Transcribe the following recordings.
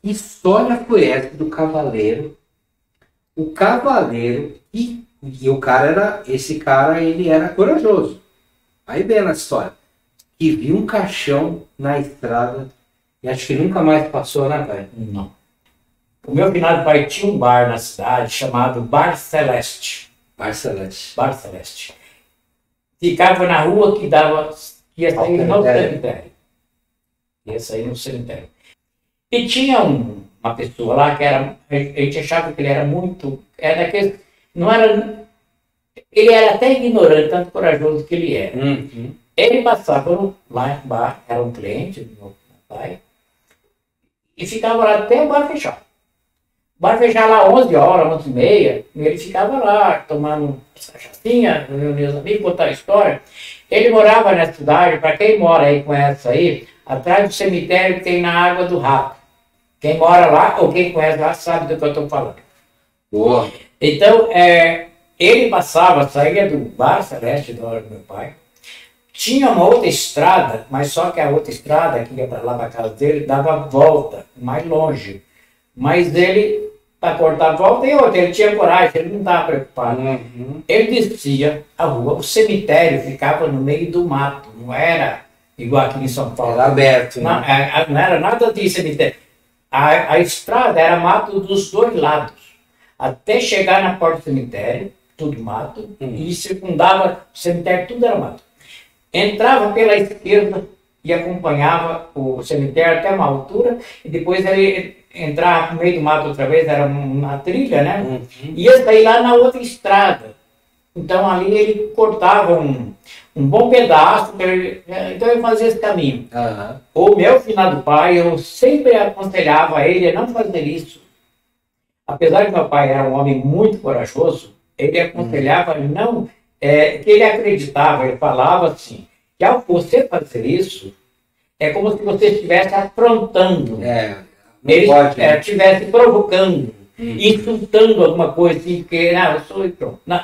Que história foi essa do cavaleiro? O cavaleiro e o cara era, esse cara ele era corajoso. Aí vem a história. Que viu um caixão na estrada e acho que nunca mais passou, né, pai? Não. O meu finado pai tinha um bar na cidade chamado Bar Celeste. Bar Celeste. Bar Celeste. Ficava na rua que dava, ia sair no cemitério. Ia sair no cemitério. E tinha uma pessoa lá que era, a gente achava que ele era muito, era daquele, não era, ele era até ignorante, tanto corajoso que ele era. Ele passava lá no bar, era um cliente do meu pai, e ficava lá até o bar fechar. O bar fechava lá 11 horas, 11h30, e ele ficava lá tomando cachaçinha, reunindo os amigos, contar a história. Ele morava na cidade, para quem mora aí, conhece aí, atrás do cemitério que tem na Água do Rato. Quem mora lá, ou quem conhece lá, sabe do que eu estou falando. Boa. Então, ele passava, saía do Bar Celeste, da hora do meu pai. Tinha uma outra estrada, mas só que a outra estrada, que ia para lá, para a casa dele, dava volta, mais longe. Mas ele, para cortar a volta, ele tinha coragem, ele não estava preocupado. Ele descia a rua, o cemitério ficava no meio do mato, não era igual aqui em São Paulo. Era aberto, né? Não era nada de cemitério. A estrada era mato dos dois lados. Até chegar na porta do cemitério, tudo mato, e circundava o cemitério, tudo era mato. Entrava pela esquerda e acompanhava o cemitério até uma altura, e depois ele entrava no meio do mato outra vez, era uma trilha, né? E ia sair lá na outra estrada. Então ali ele cortava um bom pedaço, então ele fazia esse caminho. O meu finado pai, eu sempre aconselhava ele a não fazer isso. Apesar que meu pai era um homem muito corajoso, ele aconselhava não, que ele acreditava, ele falava assim, que ao você fazer isso, é como se você estivesse afrontando, ele estivesse provocando, insultando alguma coisa assim, porque, eu sou e pronto. Não,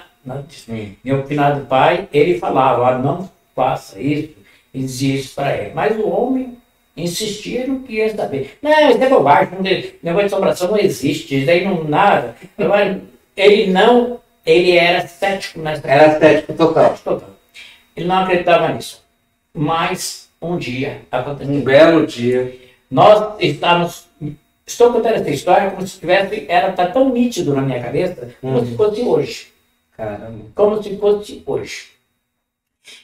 meu finado pai, ele falava, não faça isso, e dizia isso para ele. Mas o homem insistia, não queria saber. Não, isso é bobagem, negócio de assombração não existe, isso aí não nada. Ele era cético nessa coisa. Era cético total. Ele não acreditava nisso. Mas um dia aconteceu. Um belo dia. Nós estávamos. Estou contando essa história como se tivesse. Tá tão nítido na minha cabeça como se fosse hoje. Caramba. Como se fosse hoje.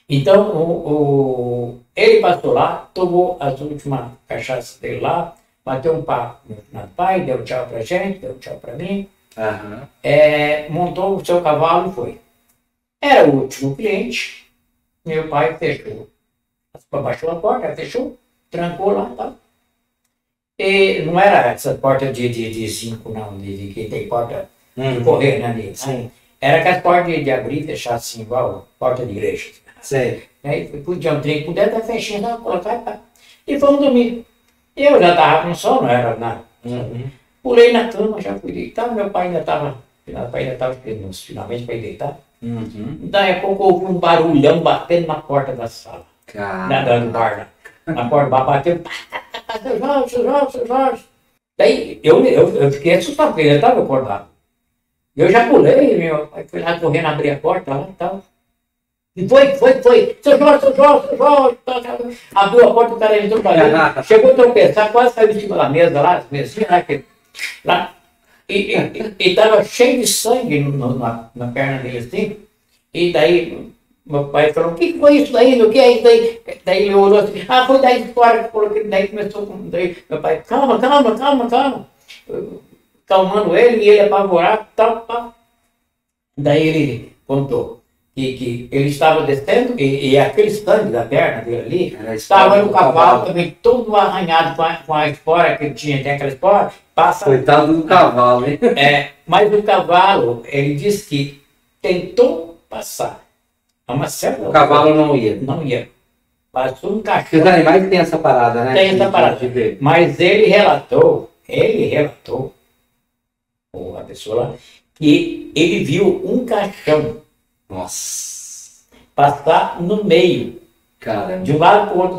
Então, ele passou lá, tomou as últimas cachaças dele lá, bateu um papo com meu pai, deu tchau pra gente, deu tchau pra mim, montou o seu cavalo e foi. Era o último cliente, meu pai fechou. Baixou a porta, fechou, trancou lá e tal. E não era essa porta de zinco, não, de quem tem porta de correr, né? Assim. Era aquelas portas de abrir e fechar assim, igual porta de igreja. Sei. Aí podia um trem, puder estar fechando, colocar e pá. E fomos dormir. Eu já estava com sono, não era nada. Pulei na cama, já fui deitar, meu pai ainda estava finalmente para ir deitar. Daí a pouco houve um barulhão batendo na porta da sala. Do bar, na porta do bar, bateu. Seu Jorge. Daí eu fiquei assustado, porque ele estava acordado. Eu já pulei, meu pai foi lá correndo, abrir a porta lá e tal. E foi. Seu Jorge. Abriu a porta, o cara entrou pra dentro. Chegou a tropeçar, quase caiu em cima da mesa lá, as mesinhas lá. E tava cheio de sangue na perna dele assim. E daí meu pai falou, o que foi isso daí? O que é isso daí? Daí ele olhou assim, foi daí fora que falou que daí começou com. Daí meu pai, calma. Calmando ele, e ele apavorado, tal. Daí ele contou que ele estava descendo, e aquele sangue da perna dele ali, estava no cavalo também, todo arranhado com a espora que ele tinha, tem aquela espora, passa... Coitado do cavalo, hein? Mas o cavalo, ele disse que tentou passar. O cavalo não ia. Não ia. Passou um cachorro. Porque os animais têm essa parada, né? Tem essa parada. Mas ele relatou, a pessoa lá, que ele viu um caixão passar no meio, caramba, de um lado para o outro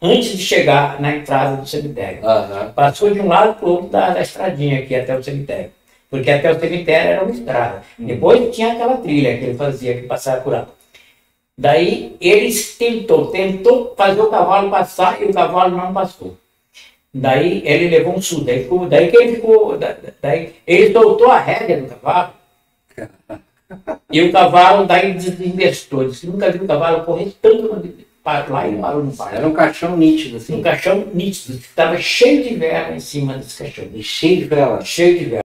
antes de chegar na entrada do cemitério. Aham. Passou de um lado para o outro da estradinha aqui até o cemitério. Porque até o cemitério era uma estrada. Depois tinha aquela trilha que ele fazia, que passava por lá. Daí ele tentou fazer o cavalo passar e o cavalo não passou. Daí ele levou um susto. Daí ele soltou a rédea do cavalo. E o cavalo daí desinvestou. Disse que nunca viu o cavalo correr tanto lá e parou no parque. Era um caixão nítido, assim. Um caixão nítido, que estava cheio de vela em cima desse caixão. E cheio de vela. Cheio de vela.